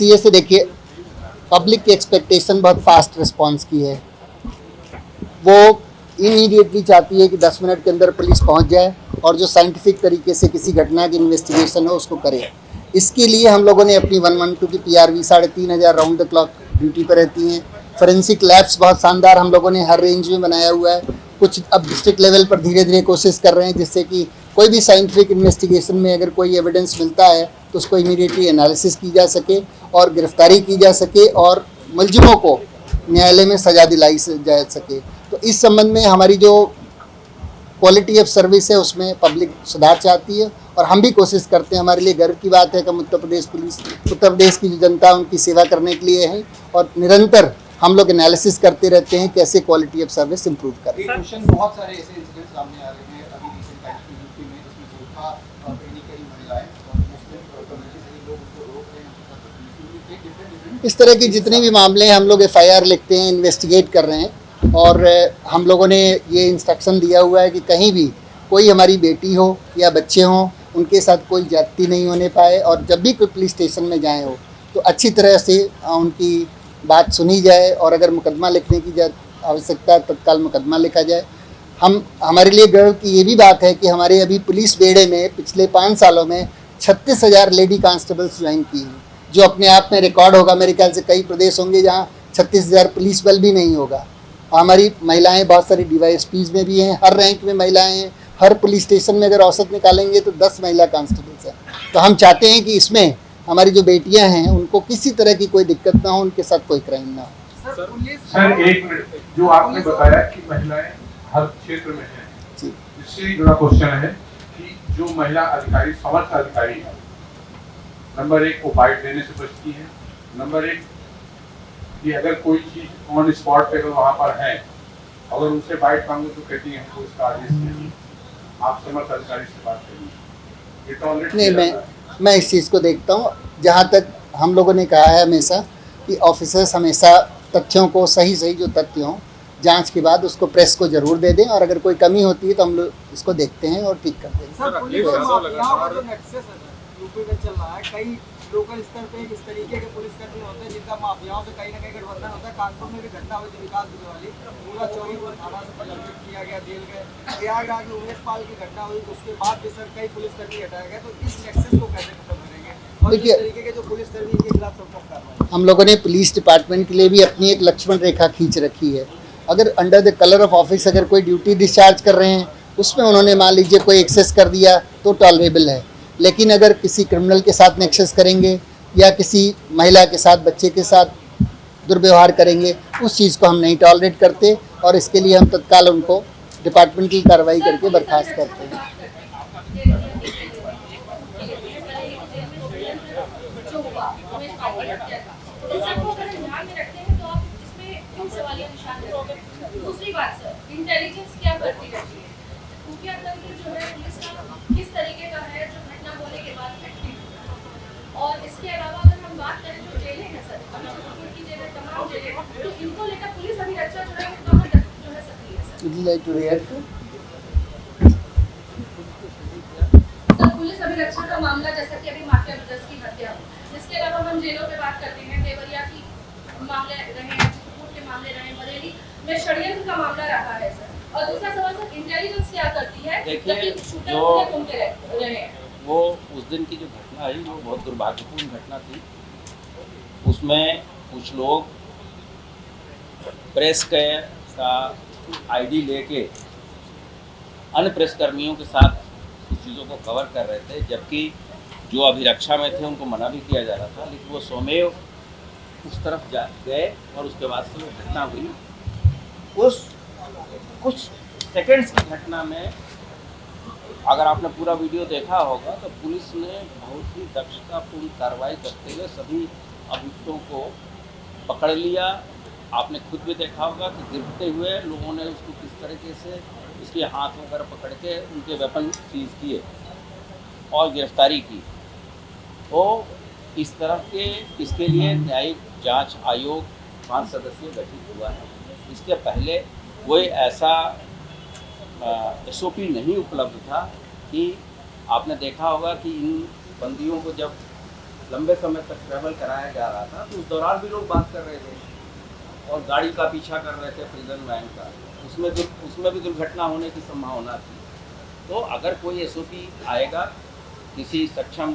CA से देखिए, public की एक्सपेक्टेशन बहुत फास्ट रिस्पांस की है। वो इमीडिएटली चाहती है कि 10 मिनट के अंदर पुलिस पहुंच जाए और जो साइंटिफिक तरीके से किसी घटना की इन्वेस्टिगेशन हो उसको करे। इसके लिए हम लोगों ने अपनी 112 की PRV 3,500 round the clock duty पर रहती हैं। फोरेंसिक लैब्स बहुत शानदार हम लोगों ने हर रेंज में बनाया हुआ है। कुछ अब डिस्ट्रिक्ट लेवल पर धीरे धीरे कोशिश कर रहे हैं जिससे कि कोई भी साइंटिफिक इन्वेस्टिगेशन में अगर कोई एविडेंस मिलता है तो उसको इमीडिएटली एनालिसिस की जा सके और गिरफ्तारी की जा सके और मुलजिमों को न्यायालय में सजा दिलाई जा सके। तो इस संबंध में हमारी जो क्वालिटी ऑफ सर्विस है उसमें पब्लिक सुधार चाहती है और हम भी कोशिश करते हैं। हमारे लिए गर्व की बात है कि उत्तर प्रदेश पुलिस, उत्तर प्रदेश की जो जनता उनकी सेवा करने के लिए है और निरंतर हम लोग एनालिसिस करते रहते हैं कैसे क्वालिटी ऑफ सर्विस इंप्रूव करें। बहुत सारे ऐसे इंसिडेंट सामने आ रहे हैं अभी रिसेंट टाइम्स में यूपी में, जिसमें बुर्का पहनी कई महिलाएं और मुस्लिम कम्युनिटी से लोग उनको रोक रहे हैं। इस तरह के जितने भी मामले हैं हम लोग एफआईआर लिखते हैं, इन्वेस्टिगेट कर रहे हैं और हम लोगों ने ये इंस्ट्रक्शन दिया हुआ है कि कहीं भी कोई हमारी बेटी हो या बच्चे हों उनके साथ कोई ज्यादती नहीं होने पाए और जब भी कोई पुलिस स्टेशन में जाए हो तो अच्छी तरह से उनकी बात सुनी जाए और अगर मुकदमा लिखने की आवश्यकता है तत्काल मुकदमा लिखा जाए। हमारे लिए गर्व की ये भी बात है कि हमारे अभी पुलिस बेड़े में पिछले 5 सालों में 36,000 लेडी कांस्टेबल्स ज्वाइन की हैं, जो अपने आप में रिकॉर्ड होगा। मेरे ख्याल से कई प्रदेश होंगे जहाँ 36,000 पुलिस बल भी नहीं होगा। हमारी महिलाएं बहुत सारी डीवाईएसपीज में भी हैं, हर रैंक में महिलाएं हैं। हर पुलिस स्टेशन में अगर औसत निकालेंगे तो 10 महिला कांस्टेबल्स हैं। तो हम चाहते हैं कि इसमें हमारी जो बेटियां हैं उनको किसी तरह की कोई दिक्कत ना हो, उनके साथ कोई क्राइम ना हो। सर एक मिनट, जो आपने बताया कि महिलाएं हर क्षेत्र में हैं, इससे जुड़ा क्वेश्चन है कि जो महिला अधिकारी, समर्थ अधिकारी है, नंबर 1 वो बाइट देने से बचती है, नंबर 1 कि अगर कोई चीज ऑन स्पॉट पे अगर वहां पर है अगर उनसे बाइट मांगो तो कहती है हमको इसका आदेश नहीं। आप समर्थ अधिकारी से बात करिए, ये टॉलरेट नहीं, मैं इस चीज़ को देखता हूँ। जहाँ तक हम लोगों ने कहा है हमेशा कि ऑफिसर्स हमेशा तथ्यों को सही जो तथ्य हों जांच के बाद उसको प्रेस को जरूर दे दें और अगर कोई कमी होती है तो हम लोग इसको देखते हैं और ठीक कर देंगे। यूपी में चल रहा है, कई लोकल स्तर पे इस तरीके के पुलिसकर्मी होते हैं जिनका माफियाओं से कहीं ना कहीं गठबंधन होता है। कानपुर में भी घटना हुई थी विकास दुबे वाली, पूरा चौरीपुर थाना से प्रदर्शित किया गया, जेल गए। प्रयागराज में उमेश पाल की घटना हुई, उसके बाद भी सर कई पुलिसकर्मी हटाए गए। तो इस नेक्सस को कैसे खत्म करेंगे और इस तरीके के जो पुलिसकर्मी इनके खिलाफ सख्त कार्रवाई? हम लोगों ने पुलिस डिपार्टमेंट के लिए भी अपनी एक लक्ष्मण रेखा खींच रखी है। अगर under the colour of office अगर कोई ड्यूटी डिस्चार्ज कर रहे हैं उसमें उन्होंने मान लीजिए कोई एक्सेस कर दिया तो टॉलरेबल है, लेकिन अगर किसी क्रिमिनल के साथ नेक्सस करेंगे या किसी महिला के साथ, बच्चे के साथ दुर्व्यवहार करेंगे उस चीज़ को हम नहीं टॉलरेट करते और इसके लिए हम तत्काल उनको डिपार्टमेंटल कार्रवाई करके बर्खास्त करते हैं। दूसरी बात सर, इंटेलिजेंस क्या करती रहती है? खुफिया तंत्र जो है पुलिस का किस तरीके का है जो घटना होने के बाद एक्टिव होता है? और इसके अलावा अगर हम बात करें जो जेलें हैं सर, अभी जोधपुर की जेलें, तमाम जेलें, तो इनको लेकर पुलिस अभी रक्षा जो है वो कहाँ तक जो है सक्रिय है sir? Would you like to react to? Sir police अभी रक्षा का मामला जैसा कि अभी माफिया ब्रदर्स की हत्या हो, इसके अलावा हम जेलों पे बात करते हैं, देवरिया की मामले रहे हैं, जोधपुर के मामले रहे हैं, बरेली में षड्यंत्र का मामला रहा है सर। और दूसरा सवाल सर, इंटेलिजेंस क्या करती है? देखिए, वो उस दिन की जो घटना आई वो बहुत दुर्भाग्यपूर्ण घटना थी। उसमें कुछ लोग प्रेस का आईडी लेके अन्य प्रेस कर्मियों के साथ कुछ चीज़ों को कवर कर रहे थे, जबकि जो अभिरक्षा में थे उनको मना भी किया जा रहा था, लेकिन वो स्वमेव उस तरफ जा गए और उसके बाद से वो घटना हुई। उस कुछ सेकंड्स की घटना में अगर आपने पूरा वीडियो देखा होगा तो पुलिस ने बहुत ही दक्षतापूर्ण कार्रवाई करते हुए सभी अभियुक्तों को पकड़ लिया। आपने खुद भी देखा होगा कि गिरते हुए लोगों ने उसको किस तरीके से उसके हाथ वगैरह पकड़ के उनके वेपन सीज किए और गिरफ्तारी की। तो इस तरह के इसके लिए न्यायिक जांच आयोग 5 सदस्यीय गठित हुआ है। इसके पहले कोई ऐसा SOP नहीं उपलब्ध था कि आपने देखा होगा कि इन बंदियों को जब लंबे समय तक ट्रैवल कराया जा रहा था, तो उस दौरान भी लोग बात कर रहे थे और गाड़ी का पीछा कर रहे थे प्रिजन वैन का, उसमें भी दुर्घटना होने की संभावना थी। तो अगर कोई एसओपी आएगा किसी सक्षम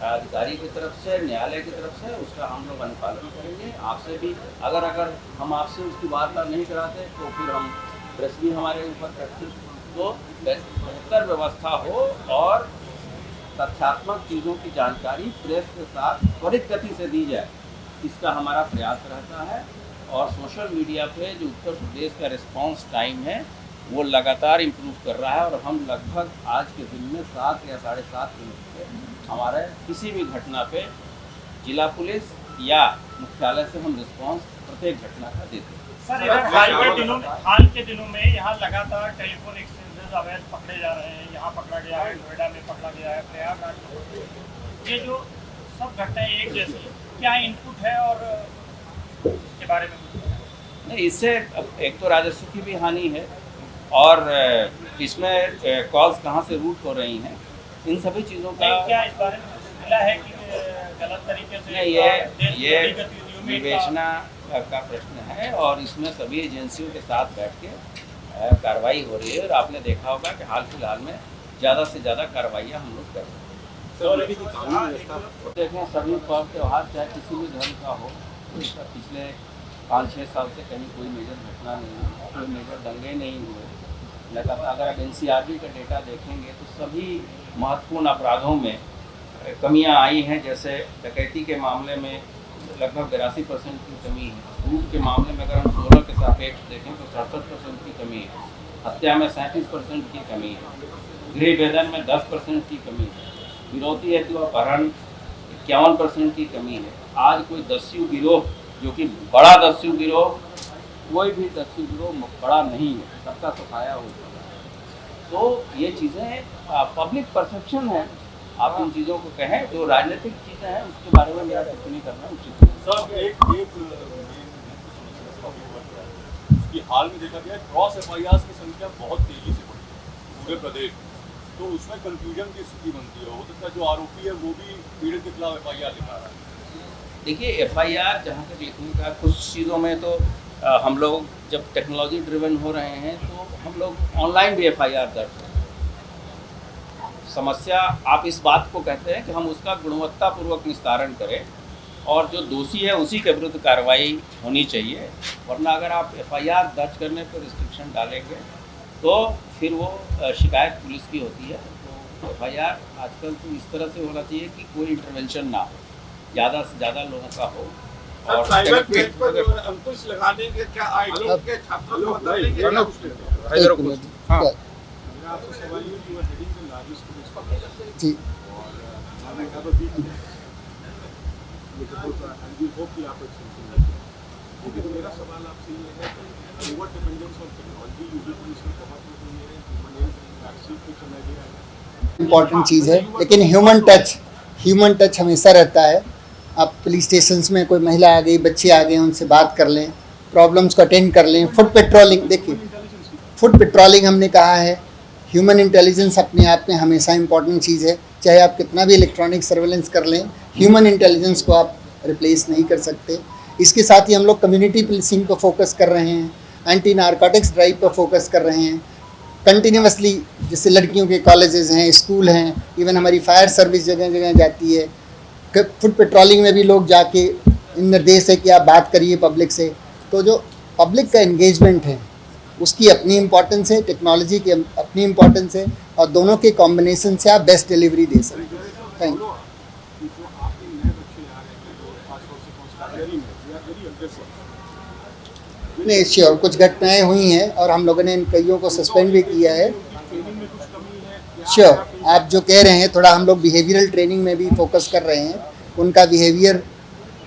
अधिकारी की तरफ से, न्यायालय की तरफ से, उसका हम लोग अनुपालन करेंगे। आपसे भी अगर हम आपसे उसकी वार्ता नहीं कराते तो फिर हम प्रेस भी हमारे ऊपर करती, तो बेहतर व्यवस्था हो और तथ्यात्मक चीज़ों की जानकारी प्रेस के साथ त्वरित गति से दी जाए, इसका हमारा प्रयास रहता है। और सोशल मीडिया पे जो उत्तर प्रदेश का रिस्पांस टाइम है वो लगातार इम्प्रूव कर रहा है और हम लगभग आज के दिन में 7 या 7.5 मिनट में हमारे किसी भी घटना पे जिला पुलिस या मुख्यालय से हम रिस्पांस प्रत्येक घटना का देते हैं। सर, हाल के दिनों में यहाँ लगातार टेलीफोन एक्सचेंजेस अवैध पकड़े जा रहे हैं। यहाँ पकड़ा गया है, नोएडा में पकड़ा गया है, प्रयागराज में। ये जो सब घटनाएं एक जैसी, क्या इनपुट है और इसके बारे में? नहीं, इससे एक तो राजस्व की भी हानि है और इसमें कॉल्स कहाँ से रूट हो रही हैं, इन सभी चीज़ों का क्या इस बारे में मिला है कि गलत तरीके से? नहीं, ये विवेचना का प्रश्न है और इसमें सभी एजेंसियों के साथ बैठ के कार्रवाई हो रही है और आपने देखा होगा कि हाल फिलहाल में ज़्यादा से ज़्यादा कार्रवाइयाँ हम लोग कर रहे हैं। देखें, सभी पर्व त्यौहार चाहे किसी भी धर्म का हो, इसका पिछले 5-6 साल से कहीं कोई मेजर घटना नहीं हुई, कोई मेजर दंगे नहीं हुए। लगातार अगर आप NCRB का डेटा देखेंगे तो सभी महत्वपूर्ण अपराधों में कमियां आई हैं। जैसे डकैती के मामले में लगभग 82% की कमी है। लूट के मामले में अगर हम 16 के सापेक्ष देखें तो 67% की कमी है। हत्या में 37% की कमी है। गृह भेदन में 10% की कमी है। फिरौती हेतु अपहरण 51% की कमी है। आज कोई दस्यु गिरोह, जो कि बड़ा दस्यु गिरोह, कोई भी दस्यु गिरोह बड़ा नहीं है, सबका सफाया हो चुका है। तो ये चीज़ें पब्लिक परसेप्शन है। आप इन चीज़ों को कहें, जो राजनीतिक चीज़ें हैं उसके बारे में मेरा टिप्पणी करना उचित है। सर, एक कि हाल में देखा गया क्रॉस FIRs की संख्या बहुत तेजी से बढ़ी पूरे प्रदेश में, तो उसमें कंफ्यूजन की स्थिति बनती है। हो सकता है जो आरोपी है वो भी पीड़ित के खिलाफ FIR लिखा रहा है। देखिए, FIR जहाँ तक लिखने का, कुछ चीज़ों में तो हम लोग जब टेक्नोलॉजी ड्रिवन हो रहे हैं तो हम लोग ऑनलाइन भी FIR दर्ज करते हैं। समस्या आप इस बात को कहते हैं कि हम उसका गुणवत्तापूर्वक निस्तारण करें और जो दोषी है उसी के विरुद्ध कार्रवाई होनी चाहिए। वरना अगर आप FIR दर्ज करने पर रिस्ट्रिक्शन डालेंगे तो फिर वो शिकायत पुलिस की होती है। तो FIR आजकल तो इस तरह से होना चाहिए कि कोई इंटरवेंशन ना हो, ज़्यादा से ज़्यादा लोगों का हो। और साइबर क्राइम पर जो अंकुश लगाने के क्या आईटी के छात्रों को बताएंगे? एक मिनट। हाँ आपसे सवाल ये कि हेडिंग द लार्जेस्ट पुलिस जी, और मैंने कहा तो भी वी होप कि आप लेकिन मेरा सवाल आपसे ये है कि over dependence on technology user police में बहुत लोग ये वैक्सीन पे चला गया है, इम्पॉर्टेंट चीज़ है, लेकिन ह्यूमन टच हमेशा रहता है। आप पुलिस स्टेशंस में कोई महिला आ गई, बच्चे आ गए, उनसे बात कर लें, प्रॉब्लम्स को अटेंड कर लें। फुट पेट्रोलिंग, देखिए फुट पेट्रोलिंग हमने कहा है, ह्यूमन इंटेलिजेंस अपने आप में हमेशा इंपॉर्टेंट चीज़ है। चाहे आप कितना भी इलेक्ट्रॉनिक सर्वेलेंस कर लें, ह्यूमन इंटेलिजेंस को आप रिप्लेस नहीं कर सकते। इसके साथ ही हम लोग कम्युनिटी पुलिसिंग पर फोकस कर रहे हैं, एंटी नारकोटिक्स ड्राइव पर फोकस कर रहे हैं कंटिन्यूसली। जैसे लड़कियों के कॉलेजेस हैं, स्कूल हैं, इवन हमारी फायर सर्विस जगह जगह जाती है। फुट पेट्रोलिंग में भी लोग जाके निर्देश है कि आप बात करिए पब्लिक से। तो जो पब्लिक का एंगेजमेंट है उसकी अपनी इम्पोर्टेंस है, टेक्नोलॉजी की अपनी इम्पोर्टेंस है, और दोनों के कॉम्बिनेशन से आप बेस्ट डिलीवरी दे सकते हैं। Thank you. जो आपके नए बच्चे आ रहे हैं जो खासतौर से कॉन्स्टेबलरी में या वेरी अग्रेसिव, नहीं श्योर, कुछ घटनाएं हुई हैं और हम लोगों ने इन कईयों को सस्पेंड भी किया है। ट्रेनिंग में कुछ कमी है? श्योर, आप जो कह रहे हैं, थोड़ा हम लोग बिहेवियरल ट्रेनिंग में भी फोकस कर रहे हैं। उनका बिहेवियर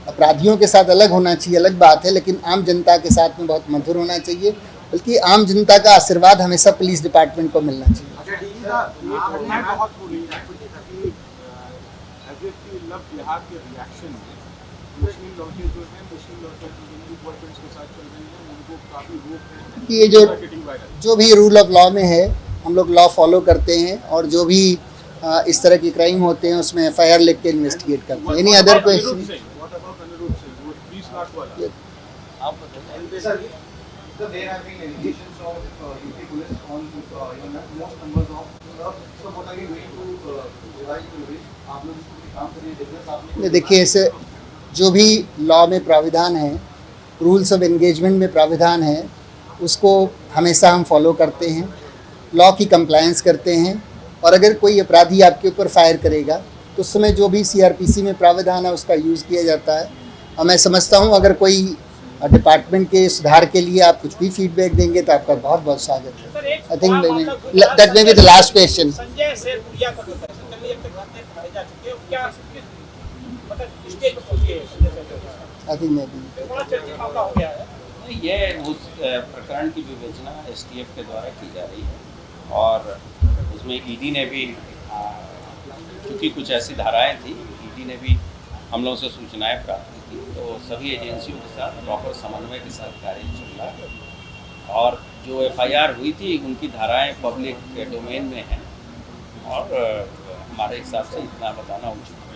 अपराधियों के साथ अलग होना चाहिए, अलग बात है, लेकिन आम जनता के साथ में बहुत मधुर होना चाहिए। बल्कि आम जनता का आशीर्वाद हमेशा पुलिस डिपार्टमेंट को मिलना चाहिए। बहुत बुरी है कि लव जिहाद के रिएक्शन में मुस्लिम लड़के जो हैं, मुस्लिम लड़के जो बॉयफ्रेंड्स के साथ चल रहे हैं, उनको काफ़ी रोक रहे हैं। ये जो भी रूल ऑफ लॉ में है, हम लोग लॉ फॉलो करते हैं और जो भी इस तरह के क्राइम होते हैं उसमें FIR लिख के इन्वेस्टिगेट करते हैं। Any other question? What about Anirudh Singh? वो 20 लाख वाला। आप बताइए। Sir, there have been allegations of UP police on most numbers of. So what are you doing to revise the police? आप लोग इसको काम करिए, business आपने. देखिए, ऐसे जो भी लॉ में प्राविधान है, रूल्स ऑफ एंगेजमेंट में प्राविधान है, उसको हमेशा हम फॉलो करते हैं, लॉ की कंप्लायंस करते हैं। और अगर कोई अपराधी आपके ऊपर फायर करेगा तो उस समय जो भी CRPC में प्राविधान है उसका यूज़ किया जाता है। और मैं समझता हूँ अगर कोई डिपार्टमेंट के सुधार के लिए आप कुछ भी फीडबैक देंगे तो आपका बहुत बहुत स्वागत है। I think that may be the last question. Sanjay Sherpuriya का जो फैसला चल रही है, अब तक बातें बढ़ाई जा चुकी है, क्या मतलब स्टेज पर पहुंची है Sanjay Sherpuriya? I think may be बड़ा चर्चित मामला हो गया है। ये उस प्रकरण की विवेचना STF के द्वारा की जा रही है और उसमें ED ने भी क्योंकि कुछ ऐसी धाराएं थी, ED ने भी हम लोगों से सूचनाएं प्राप्त की, तो सभी एजेंसियों के साथ प्रॉपर समन्वय के साथ कार्य चल रहा है। और जो FIR हुई थी उनकी धाराएं पब्लिक डोमेन में हैं और हमारे हिसाब से इतना बताना उचित है।